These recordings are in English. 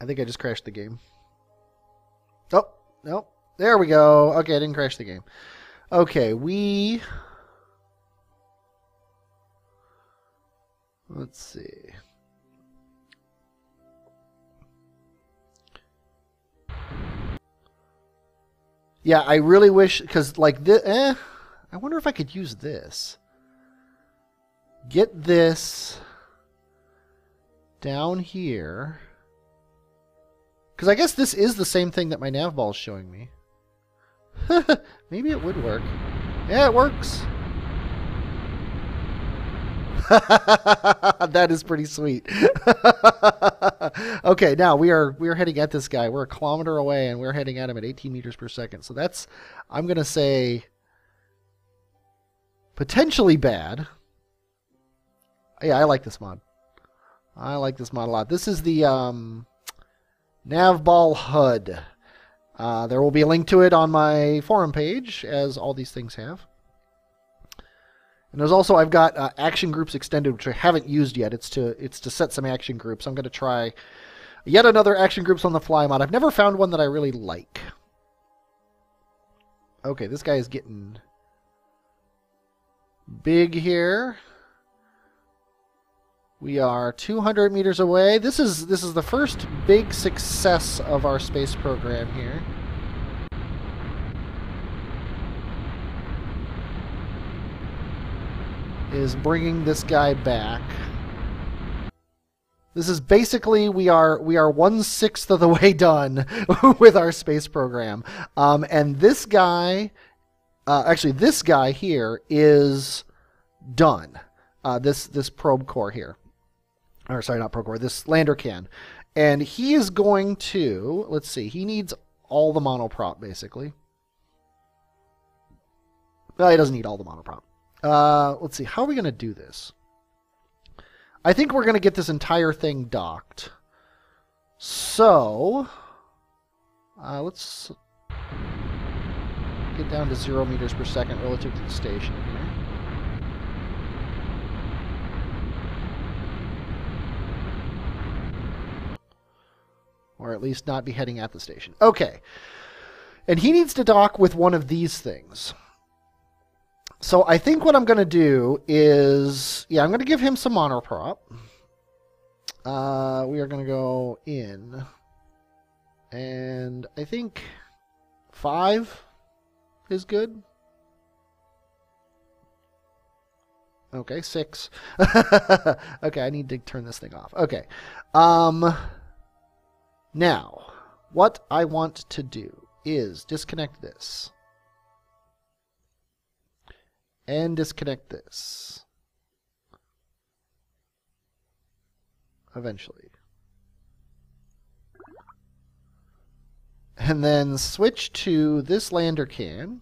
I think I just crashed the game. Oh, no. There we go. Okay, I didn't crash the game. Okay, let's see. Yeah, I really wish, because like this, I wonder if I could use this. Get this down here. Because I guess this is the same thing that my nav ball is showing me. Maybe it would work. Yeah, it works. That is pretty sweet. Okay, now we are heading at this guy. We're a kilometer away, and we're heading at him at 18 meters per second. So that's, I'm gonna say, potentially bad. Yeah, I like this mod. I like this mod a lot. This is the nav ball HUD. There will be a link to it on my forum page, as all these things have. And there's also, I've got action groups extended, which I haven't used yet. It's to set some action groups. I'm going to try yet another action groups on the fly mod. I've never found one that I really like. Okay, this guy is getting big here. We are 200 meters away. This is the first big success of our space program here. Is bringing this guy back. This is basically, we are 1/6 of the way done with our space program. And this guy, actually this guy here is done. This probe core here. Or sorry, not probe core, this lander can. And he is going to, let's see, he needs all the monoprop basically. Well, he doesn't need all the monoprop. Let's see, how are we going to do this? I think we're going to get this entire thing docked. So, let's get down to 0 meters per second relative to the station here. Or at least not be heading at the station. Okay. And he needs to dock with one of these things. So I think what I'm going to do is, yeah, I'm going to give him some monoprop. We are going to go in. And I think 5 is good. Okay, 6. Okay, I need to turn this thing off. Okay. Now, what I want to do is disconnect this. And disconnect this. Eventually. And then switch to this lander can.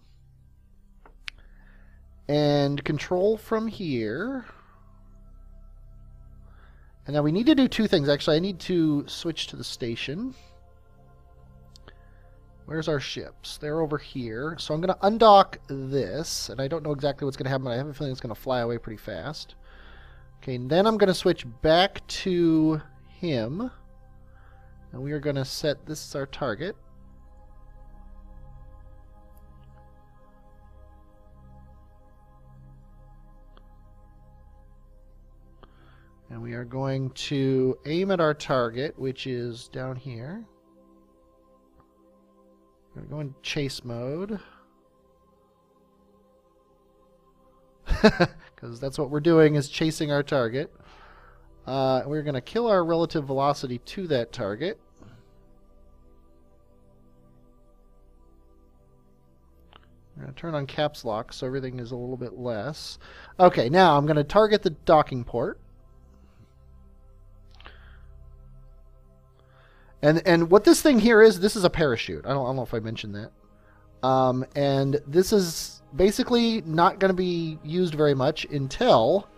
And control from here. And now we need to do 2 things. Actually, I need to switch to the station. Where's our ships? They're over here. So I'm going to undock this. And I don't know exactly what's going to happen, but I have a feeling it's going to fly away pretty fast. Okay, and then I'm going to switch back to him. And we are going to set this as our target. And we are going to aim at our target, which is down here. We're going to go in chase mode. Because that's what we're doing, is chasing our target. We're going to kill our relative velocity to that target. We're going to turn on caps lock so everything is a little bit less. Okay, now I'm going to target the docking port. And what this thing here is, this is a parachute. I don't know if I mentioned that. And this is basically not going to be used very much until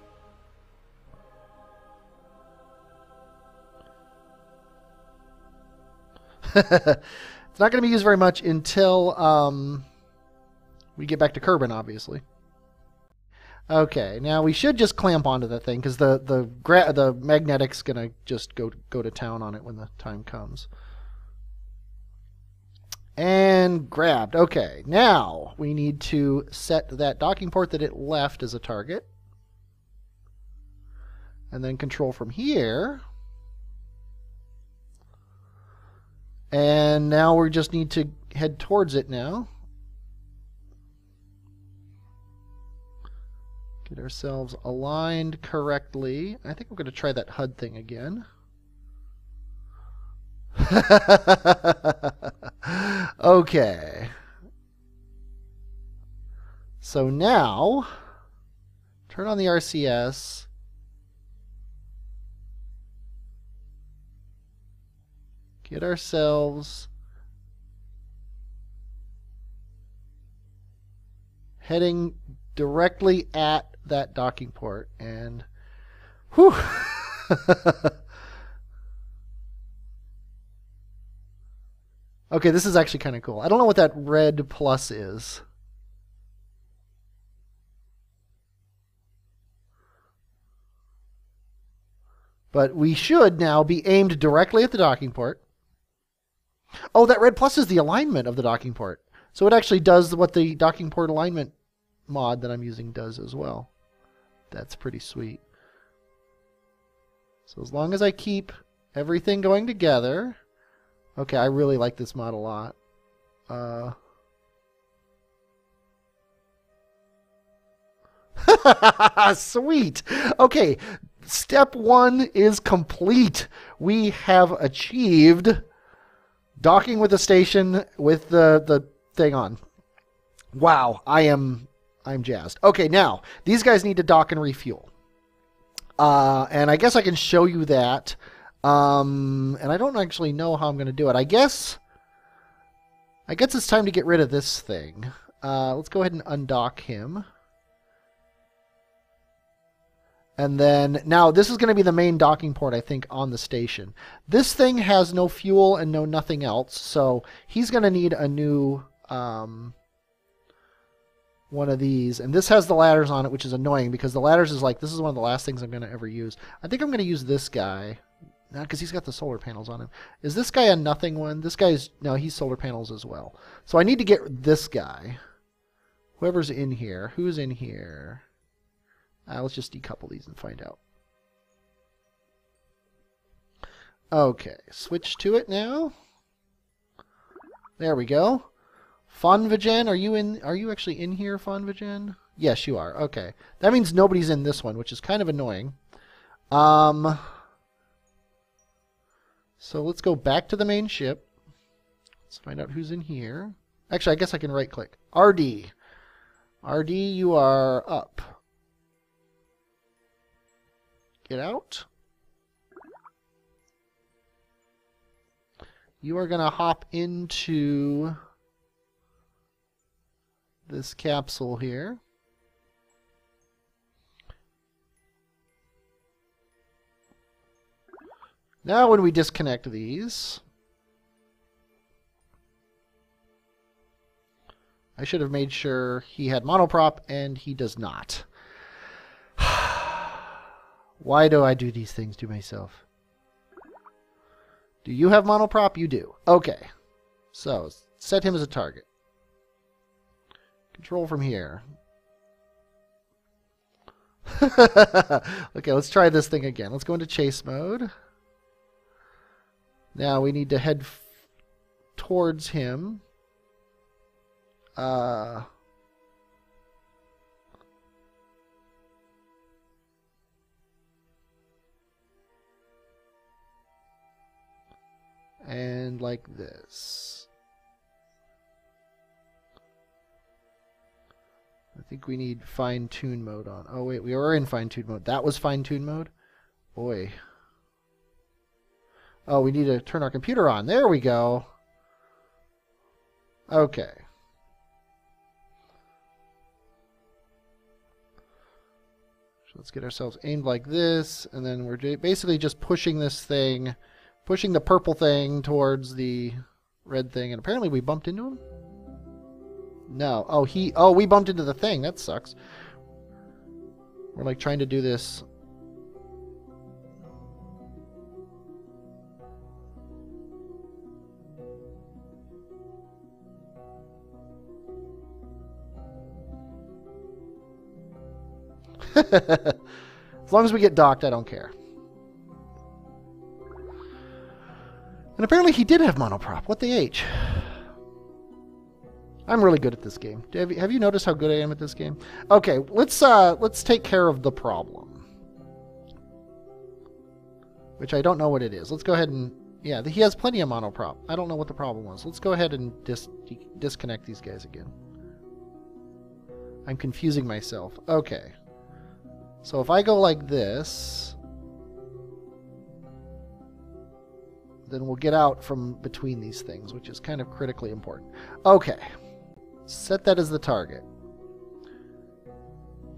it's not going to be used very much until we get back to Kerbal, obviously. Okay, now we should just clamp onto the thing because the magnetic's gonna just go to town on it when the time comes. And grabbed. Okay, now we need to set that docking port that it left as a target. And then control from here. And now we just need to head towards it now. Get ourselves aligned correctly. I think I'm going to try that HUD thing again. Okay. So now, turn on the RCS. Get ourselves heading directly at that docking port, and whew. Okay, this is actually kind of cool. I don't know what that red plus is. But we should now be aimed directly at the docking port. Oh, that red plus is the alignment of the docking port. So it actually does what the docking port alignment mod that I'm using does as well. That's pretty sweet. So as long as I keep everything going together. Okay, I really like this mod a lot. Sweet. Okay, step 1 is complete. We have achieved docking with the station with the thing on. Wow, I'm jazzed. Okay, now these guys need to dock and refuel. And I guess I can show you that. And I don't actually know how I'm going to do it. I guess it's time to get rid of this thing. Let's go ahead and undock him. And then, now this is going to be the main docking port, I think, on the station. This thing has no fuel and no nothing else, so he's going to need a new one of these. And this has the ladders on it, which is annoying, because the ladders is like, this is one of the last things I'm going to ever use. I think I'm going to use this guy. Not because he's got the solar panels on him. Is this guy a nothing one? This guy's, no, he's solar panels as well. So I need to get this guy. Whoever's in here. Who's in here? Let's just decouple these and find out. Okay, switch to it now. There we go. Fonvigen, are you actually in here, Fonvigen? Yes, you are. Okay. That means nobody's in this one, which is kind of annoying. So let's go back to the main ship. Let's find out who's in here. Actually, I guess I can right click. RD. RD, you are up. Get out. You are going to hop into this capsule here. Now when we disconnect these, I should have made sure he had monoprop, and he does not. Why do I do these things to myself? Do you have monoprop? You do. Okay. So, set him as a target. Control from here. Okay, let's try this thing again. Let's go into chase mode. Now we need to head towards him. And like this. I think we need fine-tune mode on. Oh wait, we are in fine-tune mode. That was fine-tune mode? Boy. Oh, we need to turn our computer on. There we go. Okay. So let's get ourselves aimed like this, and then we're basically just pushing this thing, pushing the purple thing towards the red thing, and apparently we bumped into him? No. Oh, we bumped into the thing. That sucks. We're like trying to do this. As long as we get docked, I don't care. And apparently he did have monoprop. What the H? I'm really good at this game. Have you noticed how good I am at this game? Okay, let's take care of the problem. Which I don't know what it is. Let's go ahead and... Yeah, he has plenty of monoprop. I don't know what the problem was. Let's go ahead and disconnect these guys again. I'm confusing myself. Okay. So if I go like this, then we'll get out from between these things, which is kind of critically important. Okay. Set that as the target.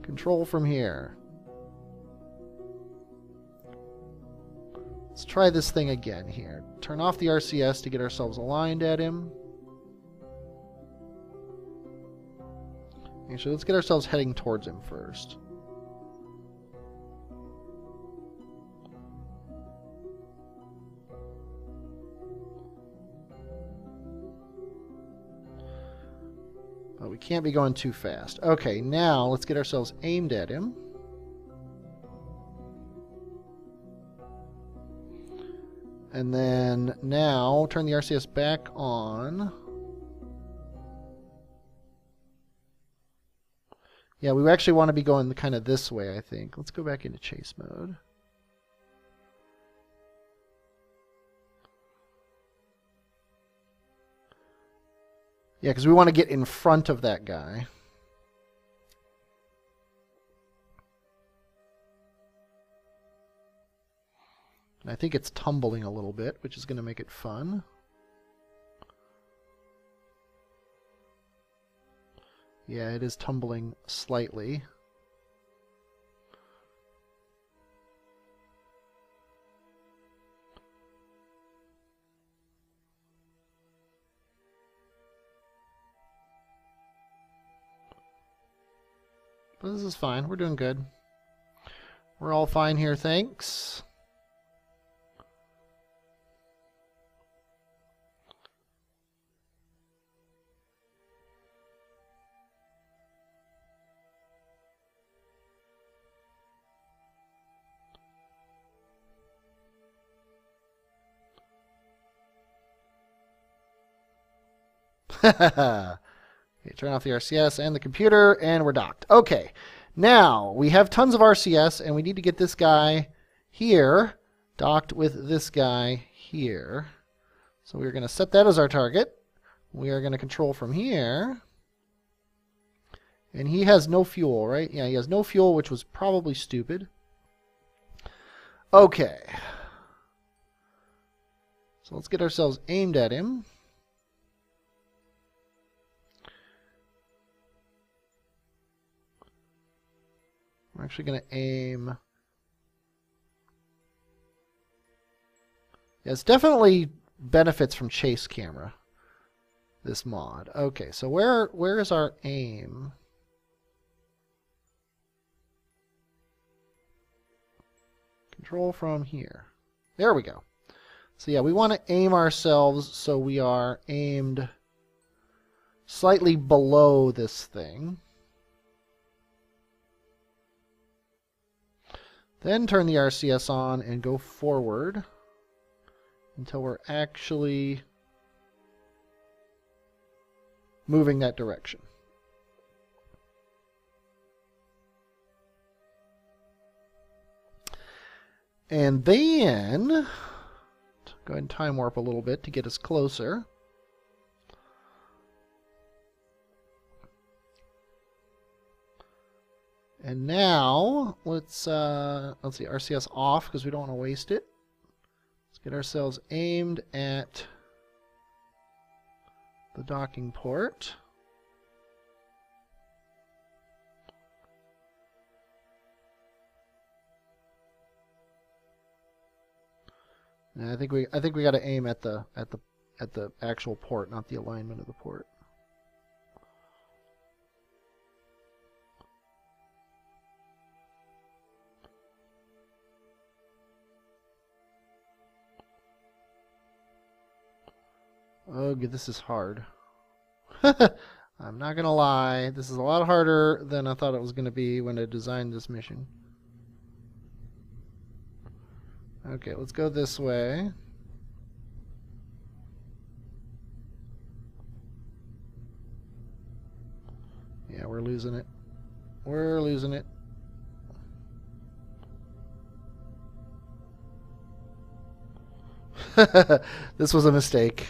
Control from here. Let's try this thing again here. Turn off the RCS to get ourselves aligned at him. Actually, let's get ourselves heading towards him first. But we can't be going too fast. Okay, now let's get ourselves aimed at him. And then now turn the RCS back on. Yeah, we actually want to be going kind of this way, I think. Let's go back into chase mode. Yeah, because we want to get in front of that guy. And I think it's tumbling a little bit, which is going to make it fun. Yeah, it is tumbling slightly. But this is fine. We're doing good. We're all fine here, thanks. Okay, turn off the RCS and the computer, and we're docked. Okay, now we have tons of RCS, and we need to get this guy here docked with this guy here. So we're going to set that as our target. We are going to control from here. And he has no fuel, right? Yeah, he has no fuel, which was probably stupid. Okay. So let's get ourselves aimed at him. We're actually going to aim... Yeah, it's definitely benefits from chase camera, this mod. Okay, so where is our aim? Control from here. There we go. So yeah, we want to aim ourselves so we are aimed slightly below this thing. Then turn the RCS on and go forward until we're actually moving that direction. And then go ahead and time warp a little bit to get us closer. And now let's see, RCS off because we don't want to waste it. Let's get ourselves aimed at the docking port. And I think we got to aim at the actual port, not the alignment of the port. Ugh, this is hard. I'm not gonna lie. This is a lot harder than I thought it was gonna be when I designed this mission. Okay, let's go this way. Yeah, we're losing it. We're losing it. This was a mistake.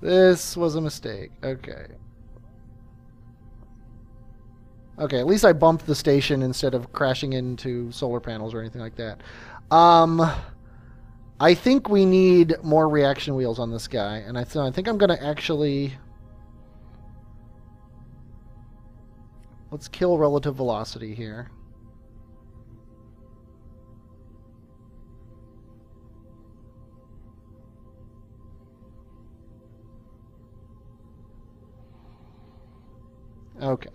This was a mistake. Okay. Okay, at least I bumped the station instead of crashing into solar panels or anything like that. I think we need more reaction wheels on this guy, and I think I'm going to actually... Let's kill relative velocity here. Okay.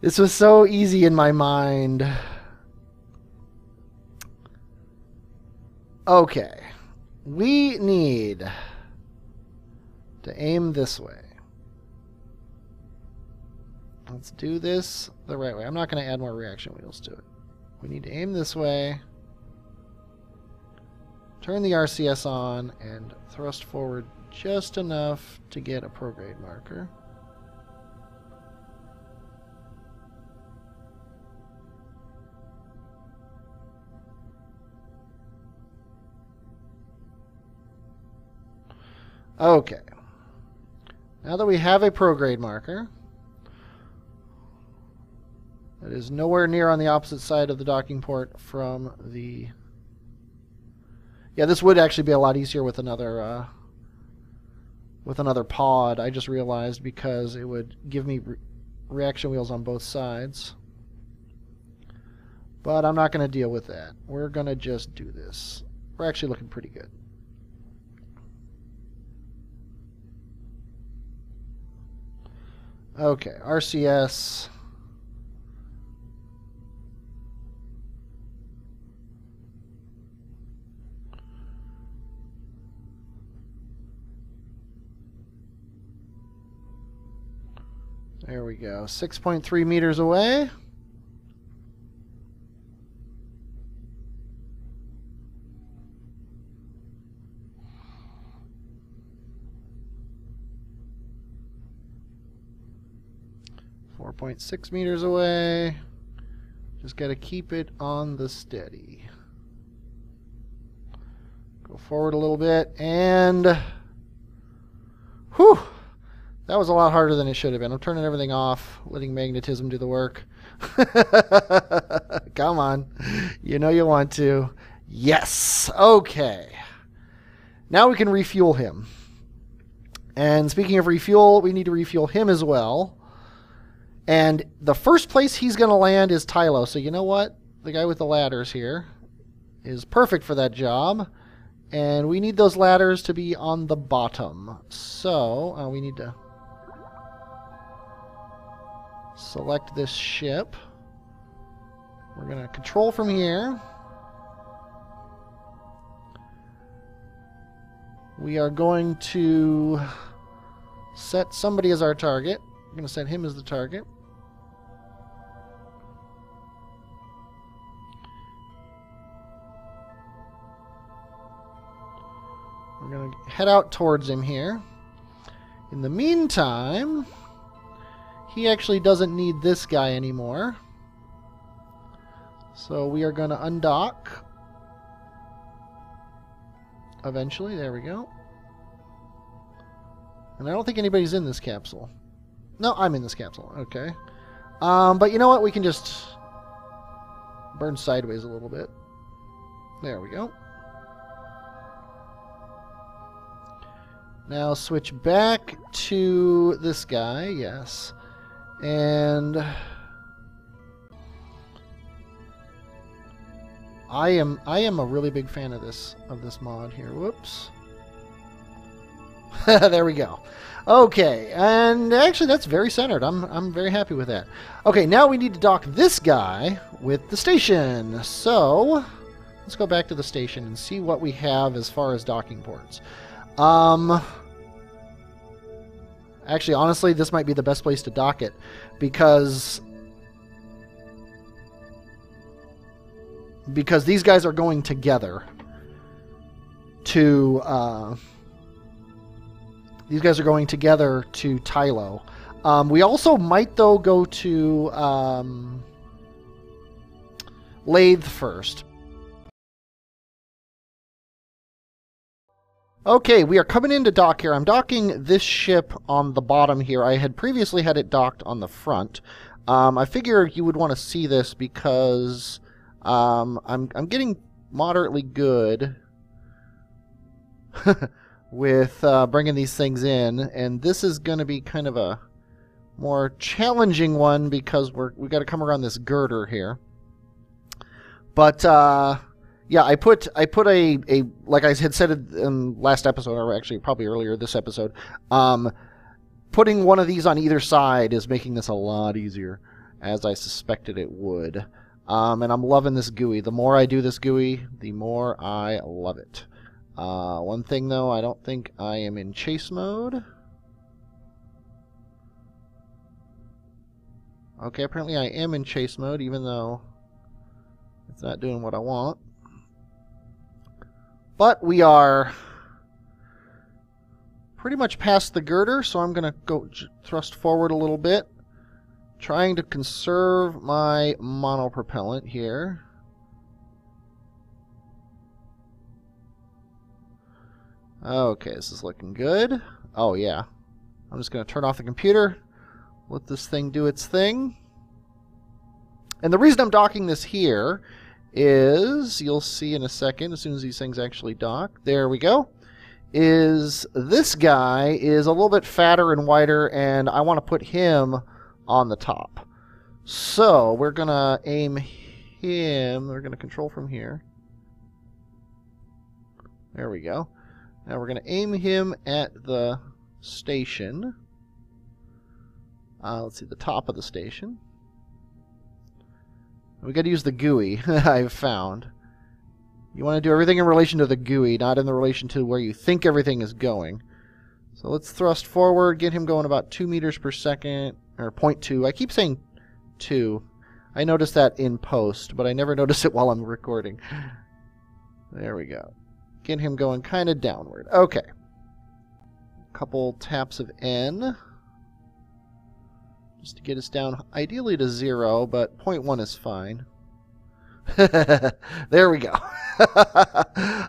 This was so easy in my mind. Okay. We need to aim this way. Let's do this the right way. I'm not going to add more reaction wheels to it. We need to aim this way. Turn the RCS on and thrust forward just enough to get a prograde marker. Okay. Now that we have a prograde marker that is nowhere near on the opposite side of the docking port from the... Yeah, this would actually be a lot easier with another pod, I just realized, because it would give me reaction wheels on both sides. But I'm not going to deal with that. We're going to just do this. We're actually looking pretty good. Okay, RCS. There we go. 6.3 meters away. .6 meters away. Just got to keep it on the steady. Go forward a little bit, and whew, that was a lot harder than it should have been. I'm turning everything off, letting magnetism do the work. Come on, you know you want to. Yes. Okay. Now we can refuel him. And speaking of refuel, we need to refuel him as well. And the first place he's going to land is Tylo. So you know what? The guy with the ladders here is perfect for that job. And we need those ladders to be on the bottom. So we need to select this ship. We're going to control from here. We are going to set somebody as our target. We're going to set him as the target. We're going to head out towards him here. In the meantime, he actually doesn't need this guy anymore. So we are going to undock. Eventually, there we go. And I don't think anybody's in this capsule. No, I'm in this capsule. Okay. But you know what? We can just burn sideways a little bit. There we go. Now switch back to this guy. Yes. And I am a really big fan of this mod here. Whoops. There we go. Okay, and actually that's very centered. I'm very happy with that. Okay, now we need to dock this guy with the station. So let's go back to the station and see what we have as far as docking ports. Actually, honestly, this might be the best place to dock it, because these guys are going together to Tylo. We also might, though, go to Laythe first. Okay, we are coming into dock here. I'm docking this ship on the bottom here. I had previously had it docked on the front. I figure you would want to see this because I'm getting moderately good with bringing these things in, and this is going to be kind of a more challenging one because we got to come around this girder here. But yeah, I put a like I had said in last episode, or actually probably earlier this episode, putting one of these on either side is making this a lot easier, as I suspected it would. And I'm loving this GUI. The more I do this GUI, the more I love it. One thing though, I don't think I am in chase mode. Okay, apparently I am in chase mode, even though it's not doing what I want. But we are pretty much past the girder, so I'm going to go thrust forward a little bit, trying to conserve my monopropellant here. Okay, this is looking good. Oh yeah. I'm just going to turn off the computer, let this thing do its thing. And the reason I'm docking this here is, you'll see in a second, as soon as these things actually dock, there we go, is this guy is a little bit fatter and wider, and I want to put him on the top. So we're going to aim him, we're going to control from here. There we go. Now we're going to aim him at the station. Let's see, the top of the station. We got to use the GUI, I've found. You want to do everything in relation to the GUI, not in the relation to where you think everything is going. So let's thrust forward, get him going about 2 meters per second, or 0.2. I keep saying 2. I noticed that in post, but I never notice it while I'm recording. There we go. Get him going kind of downward. Okay. Couple taps of N. Just to get us down, ideally to 0, but 0.1 is fine. There we go.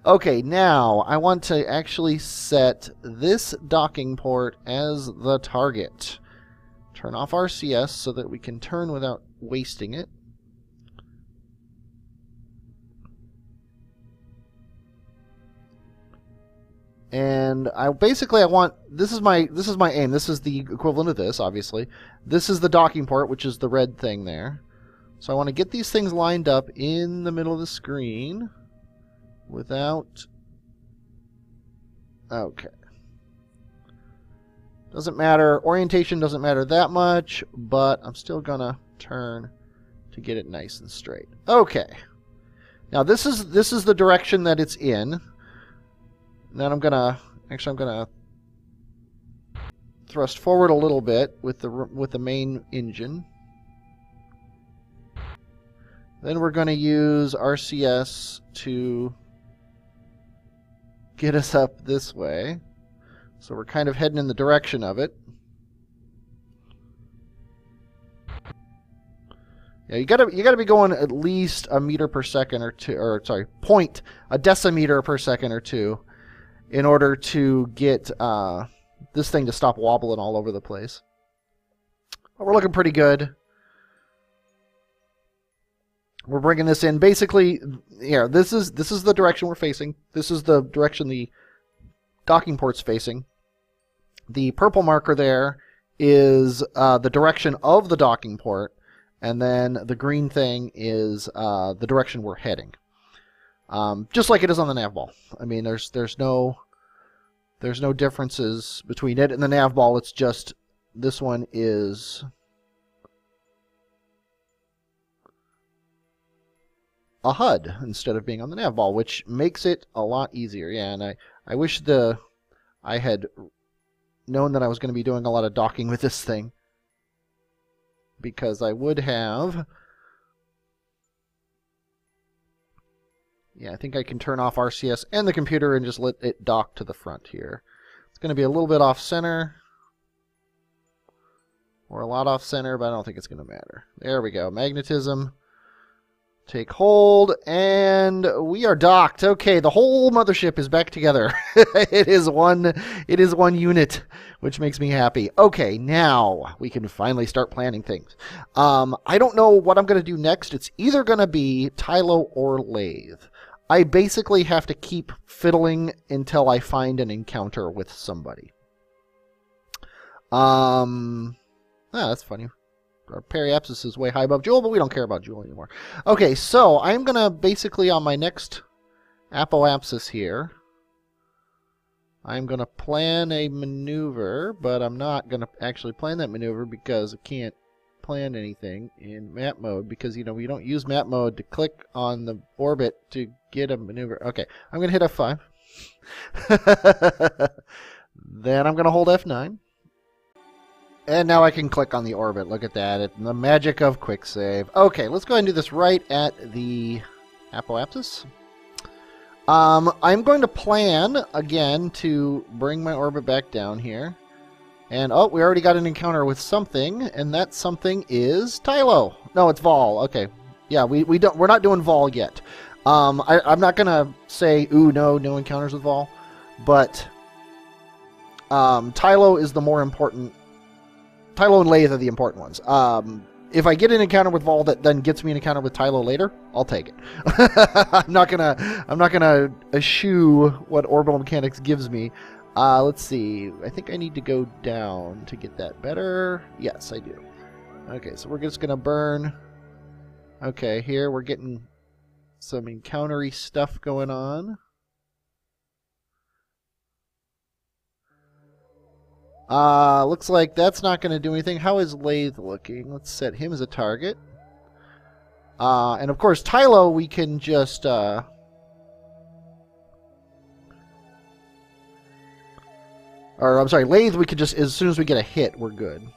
Okay, now I want to actually set this docking port as the target. Turn off RCS so that we can turn without wasting it. And I want, this is my aim. This is the equivalent of this, obviously. This is the docking port, which is the red thing there. So I want to get these things lined up in the middle of the screen without... Okay. Doesn't matter. Orientation doesn't matter that much, but I'm still gonna turn to get it nice and straight. Okay. Now this is the direction that it's in. Then I'm gonna thrust forward a little bit with the main engine. Then we're gonna use RCS to get us up this way. So we're kind of heading in the direction of it. Yeah, you gotta be going at least a meter per second or two, or sorry, a decimeter per second or two, in order to get this thing to stop wobbling all over the place. But we're looking pretty good. We're bringing this in. Basically, yeah, this is the direction we're facing. This is the direction the docking port's facing. The purple marker there is the direction of the docking port, and then the green thing is the direction we're heading. Just like it is on the nav ball. I mean, there's no differences between it and the nav ball. It's just this one is a HUD instead of being on the nav ball, which makes it a lot easier. Yeah, and I wish I had known that I was going to be doing a lot of docking with this thing, because I would have... Yeah, I think I can turn off RCS and the computer and just let it dock to the front here. It's going to be a little bit off-center, or a lot off-center, but I don't think it's going to matter. There we go. Magnetism. Take hold, and we are docked. Okay, the whole mothership is back together. It is one unit, which makes me happy. Okay, now we can finally start planning things. I don't know what I'm going to do next. It's either going to be Tylo or Laythe. I basically have to keep fiddling until I find an encounter with somebody. That's funny. Our periapsis is way high above Jool, but we don't care about Jool anymore. Okay, so I'm going to basically, on my next apoapsis here, I'm going to plan a maneuver, but I'm not going to actually plan that maneuver because I can't plan anything in map mode, because, you know, we don't use map mode to click on the orbit to get a maneuver. Okay, I'm going to hit F5. Then I'm going to hold F9. And now I can click on the orbit. Look at that. The magic of quick save. Okay, let's go ahead and do this right at the apoapsis. I'm going to plan, again, to bring my orbit back down here. And, oh, we already got an encounter with something, and that something is Tylo. No, it's Vol. Okay. Yeah, we're not doing Vol yet. I'm not going to say, ooh, no encounters with Vol. But Tylo is the more important. Tylo and Laythe are the important ones. If I get an encounter with Vol that then gets me an encounter with Tylo later, I'll take it. I'm not gonna eschew what orbital mechanics gives me. Let's see. I think I need to go down to get that better. Yes, I do. Okay, so we're just gonna burn. Okay, here we're getting some encountery stuff going on. Looks like that's not going to do anything. How is Laythe looking? Let's set him as a target. And of course, Tylo, we can just, or I'm sorry, Laythe, we could just, as soon as we get a hit, we're good.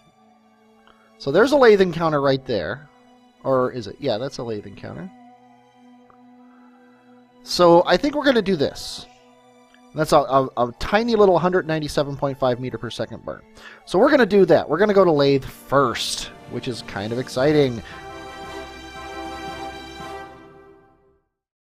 So there's a Laythe encounter right there. Or is it? Yeah, that's a Laythe encounter. So I think we're going to do this. That's a tiny little 197.5 meter per second burn. So we're going to do that. We're going to go to Laythe first, which is kind of exciting.